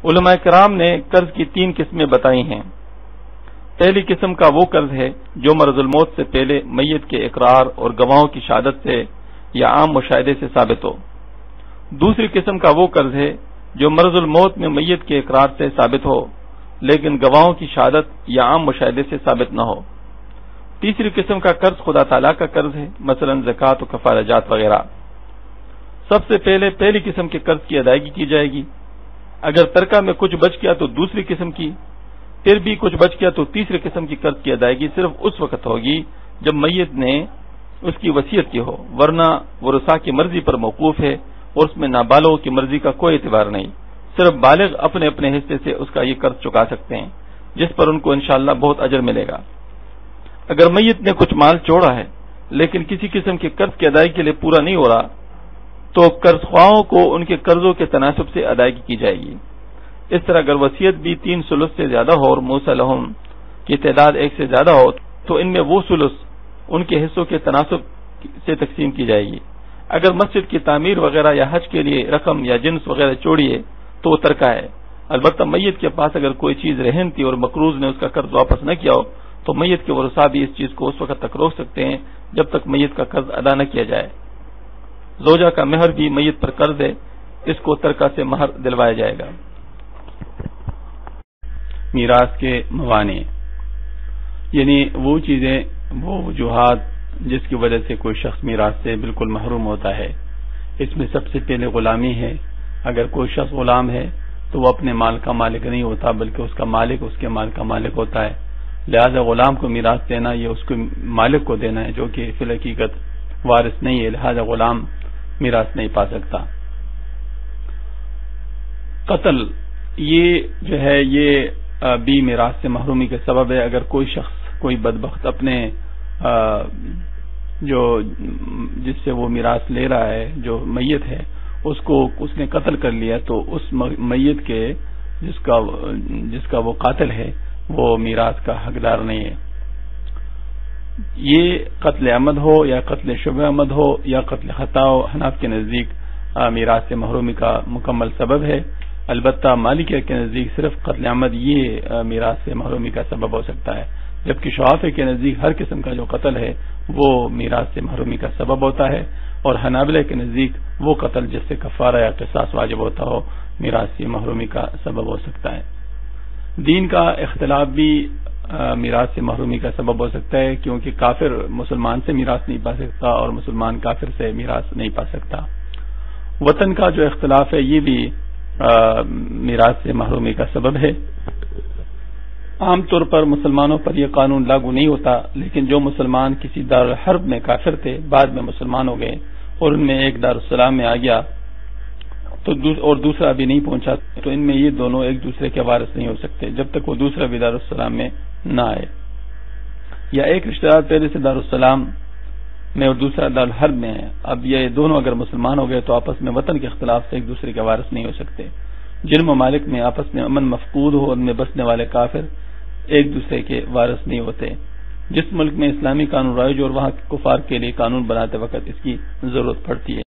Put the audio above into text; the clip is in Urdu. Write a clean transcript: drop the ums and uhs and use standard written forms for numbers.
علماء کرام نے قرض کی 3 قسمیں بتائی ہیں۔ پہلی قسم کا وہ قرض ہے جو مرض الموت سے پہلے میت کے اقرار اور گواہوں کی شہادت سے یا عام مشاہدے سے ثابت ہو۔ دوسری قسم کا وہ قرض ہے جو مرض الموت میں میت کے اقرار سے ثابت ہو لیکن گواہوں کی شہادت یا عام مشاہدے سے ثابت نہ ہو۔ تیسری قسم کا قرض خدا تعالیٰ کا قرض ہے، مثلا زکوٰۃ و کفارہ جات وغیرہ۔ سب سے پہلے پہلی قسم کے قرض کی ادائیگی کی جائے گی۔ اگر ترکہ میں کچھ بچ گیا تو دوسری قسم کی، پھر بھی کچھ بچ گیا تو تیسری قسم کی قرض کی ادائیگی صرف اس وقت ہوگی جب میت نے اس کی وصیت کی ہو، ورنہ ورثاء کی مرضی پر موقوف ہے اور اس میں نابالغ کی مرضی کا کوئی اعتبار نہیں۔ صرف بالغ اپنے اپنے حصے سے اس کا یہ قرض چکا سکتے ہیں، جس پر ان کو انشاءاللہ بہت اجر ملے گا۔ اگر میت نے کچھ مال چھوڑا ہے لیکن کسی قسم کے قرض کی ادائیگی کے لیے پورا نہیں ہو رہا تو قرض خواہوں کو ان کے قرضوں کے تناسب سے ادائیگی کی جائے گی۔ اس طرح اگر وصیت بھی 3 ثلث سے زیادہ ہو اور موصی لہم کی تعداد 1 سے زیادہ ہو تو ان میں وہ ثلث ان کے حصوں کے تناسب سے تقسیم کی جائے گی۔ اگر مسجد کی تعمیر وغیرہ یا حج کے لیے رقم یا جنس وغیرہ چھوڑی ہے تو وہ ترکہ ہے۔ البتہ میت کے پاس اگر کوئی چیز رہن تھی اور مقروض نے اس کا قرض واپس نہ کیا ہو تو میت کے ورثاء بھی اس چیز کو اس وقت تک روک سکتے ہیں جب تک میت کا قرض ادا نہ کیا جائے۔ زوجہ کا مہر بھی میت پر قرض ہے، اس کو ترکہ سے مہر دلوایا جائے گا۔ میراث کے موانع، یعنی وہ چیزیں، وہ وجوہات جس کی وجہ سے کوئی شخص میراث سے بالکل محروم ہوتا ہے۔ اس میں سب سے پہلے غلامی ہے۔ اگر کوئی شخص غلام ہے تو وہ اپنے مال کا مالک نہیں ہوتا بلکہ اس کا مالک اس کے مال کا مالک ہوتا ہے، لہذا غلام کو میراث دینا یہ اس کو مالک کو دینا ہے جو کہ فی الحقیقت وارث نہیں ہے، لہذا غلام میراث نہیں پا سکتا۔ قتل یہ جو ہے یہ بھی میراث سے محرومی کے سبب ہے۔ اگر کوئی شخص، کوئی بدبخت اپنے جو جس سے وہ میراث لے رہا ہے، جو میت ہے، اس نے قتل کر لیا تو اس میت کے جس کا وہ قاتل ہے وہ میراث کا حقدار نہیں ہے۔ یہ قتل عمد ہو یا قتل شبہ عمد ہو یا قتل خطا ہو، حناف کے نزدیک میراث سے محرومی کا مکمل سبب ہے۔ البتہ مالکیہ کے نزدیک صرف قتل عمد یہ میراث سے محرومی کا سبب ہو سکتا ہے، جبکہ شافعی کے نزدیک ہر قسم کا جو قتل ہے وہ میراث سے محرومی کا سبب ہوتا ہے، اور حنابلہ کے نزدیک وہ قتل جس سے کفارہ یا قصاص واجب ہوتا ہو میراث سے محرومی کا سبب ہو سکتا ہے۔ دین کا اختلاف بھی میراث سے محرومی کا سبب ہو سکتا ہے، کیونکہ کافر مسلمان سے میراث نہیں پا سکتا اور مسلمان کافر سے میراث نہیں پا سکتا۔ وطن کا جو اختلاف ہے یہ بھی میراث سے محرومی کا سبب ہے۔ عام طور پر مسلمانوں پر یہ قانون لاگو نہیں ہوتا، لیکن جو مسلمان کسی دارالحرب میں کافر تھے بعد میں مسلمان ہو گئے اور ان میں ایک دارالسلام میں آ گیا تو اور دوسرا بھی نہیں پہنچا تو ان میں یہ دونوں ایک دوسرے کے وارث نہیں ہو سکتے جب تک وہ دوسرا بھی دارالسلام میں نہ آئے، یا ایک رشتہ دار پہلے سے دارالسلام میں اور دوسرا دارالحرب میں ہے۔ اب یہ دونوں اگر مسلمان ہو گئے تو آپس میں وطن کے اختلاف سے ایک دوسرے کے وارث نہیں ہو سکتے۔ جن ممالک میں آپس میں امن مفقود ہو ان میں بسنے والے کافر ایک دوسرے کے وارث نہیں ہوتے۔ جس ملک میں اسلامی قانون رائج اور وہاں کفار کے لیے قانون بناتے وقت اس کی ضرورت پڑتی ہے۔